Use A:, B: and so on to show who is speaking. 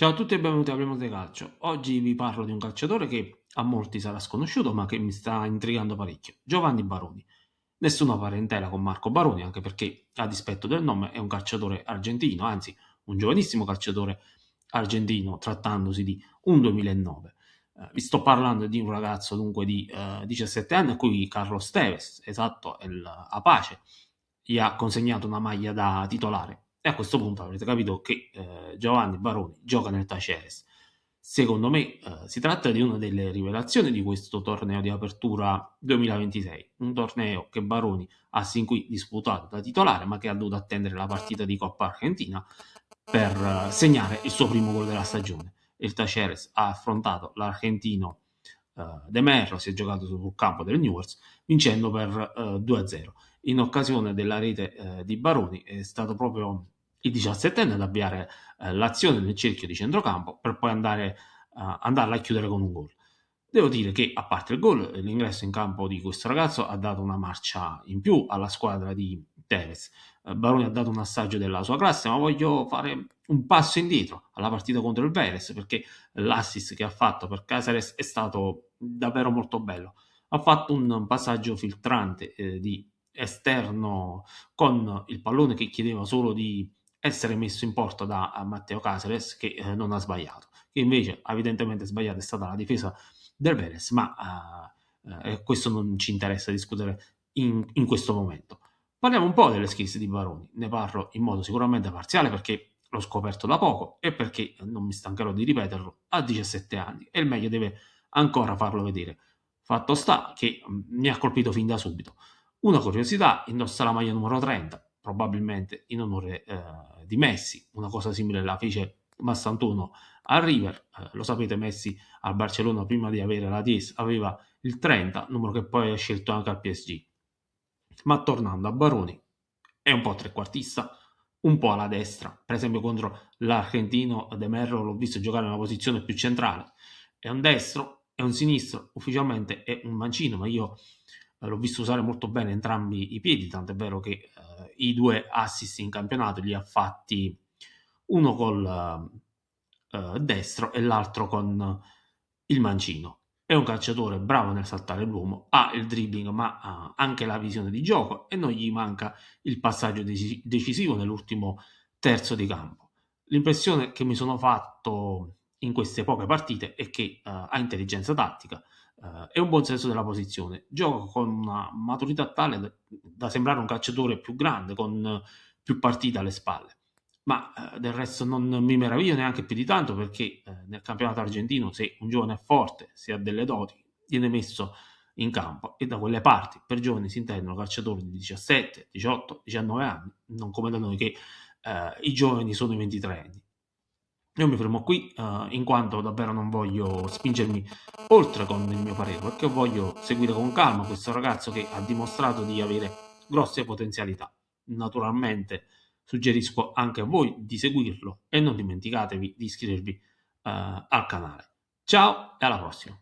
A: Ciao a tutti e benvenuti a Hablemos de Calcio. Oggi vi parlo di un calciatore che a molti sarà sconosciuto, ma che mi sta intrigando parecchio, Giovanni Baroni. Nessuna parentela con Marco Baroni, anche perché, a dispetto del nome, è un calciatore argentino, anzi un giovanissimo calciatore argentino, trattandosi di un 2009. Vi sto parlando di un ragazzo dunque di 17 anni a cui Carlos Tevez, esatto, il Apache, gli ha consegnato una maglia da titolare. E a questo punto avrete capito che Giovanni Baroni gioca nel Taceres. Secondo me si tratta di una delle rivelazioni di questo torneo di apertura 2026, un torneo che Baroni ha sin qui disputato da titolare, ma che ha dovuto attendere la partita di Coppa Argentina per segnare il suo primo gol della stagione. Il Taceres ha affrontato l'argentino De Merlo, si è giocato sul campo del Newell's, vincendo per 2-0. In occasione della rete di Baroni è stato proprio il 17enne ad avviare l'azione nel cerchio di centrocampo per poi andarla a chiudere con un gol. Devo dire che, a parte il gol, l'ingresso in campo di questo ragazzo ha dato una marcia in più alla squadra di Tevez. Baroni ha dato un assaggio della sua classe, ma voglio fare un passo indietro alla partita contro il Vélez, perché l'assist che ha fatto per Caceres è stato davvero molto bello. Ha fatto un passaggio filtrante di esterno con il pallone che chiedeva solo di essere messo in porta da Matteo Caceres, che non ha sbagliato, che invece evidentemente sbagliata è stata la difesa del Vélez, ma questo non ci interessa discutere in questo momento. Parliamo un po' delle skills di Baroni, ne parlo in modo sicuramente parziale perché l'ho scoperto da poco e perché non mi stancherò di ripeterlo, ha 17 anni e il meglio deve ancora farlo vedere. Fatto sta che mi ha colpito fin da subito. Una curiosità, indossa la maglia numero 30, probabilmente in onore di Messi, una cosa simile la fece Massantuono al River, lo sapete Messi al Barcellona prima di avere la 10 aveva il 30, numero che poi ha scelto anche al PSG. Ma tornando a Baroni, è un po' trequartista, un po' alla destra, per esempio contro l'Argentino De Merlo l'ho visto giocare in una posizione più centrale, è un destro, è un sinistro, ufficialmente è un mancino, ma io l'ho visto usare molto bene entrambi i piedi, tant'è vero che i due assist in campionato li ha fatti uno col destro e l'altro con il mancino. È un calciatore bravo nel saltare l'uomo, ha il dribbling ma ha anche la visione di gioco e non gli manca il passaggio decisivo nell'ultimo terzo di campo. L'impressione che mi sono fatto in queste poche partite è che ha intelligenza tattica e un buon senso della posizione. Gioca con una maturità tale da sembrare un calciatore più grande, con più partite alle spalle. Ma del resto non mi meraviglio neanche più di tanto perché nel campionato argentino se un giovane è forte, se ha delle doti, viene messo in campo e da quelle parti per giovani si intendono calciatori di 17, 18, 19 anni, non come da noi che i giovani sono i 23 anni. Io mi fermo qui in quanto davvero non voglio spingermi oltre con il mio parere, perché voglio seguire con calma questo ragazzo che ha dimostrato di avere grosse potenzialità. Naturalmente suggerisco anche a voi di seguirlo e non dimenticatevi di iscrivervi al canale. Ciao e alla prossima!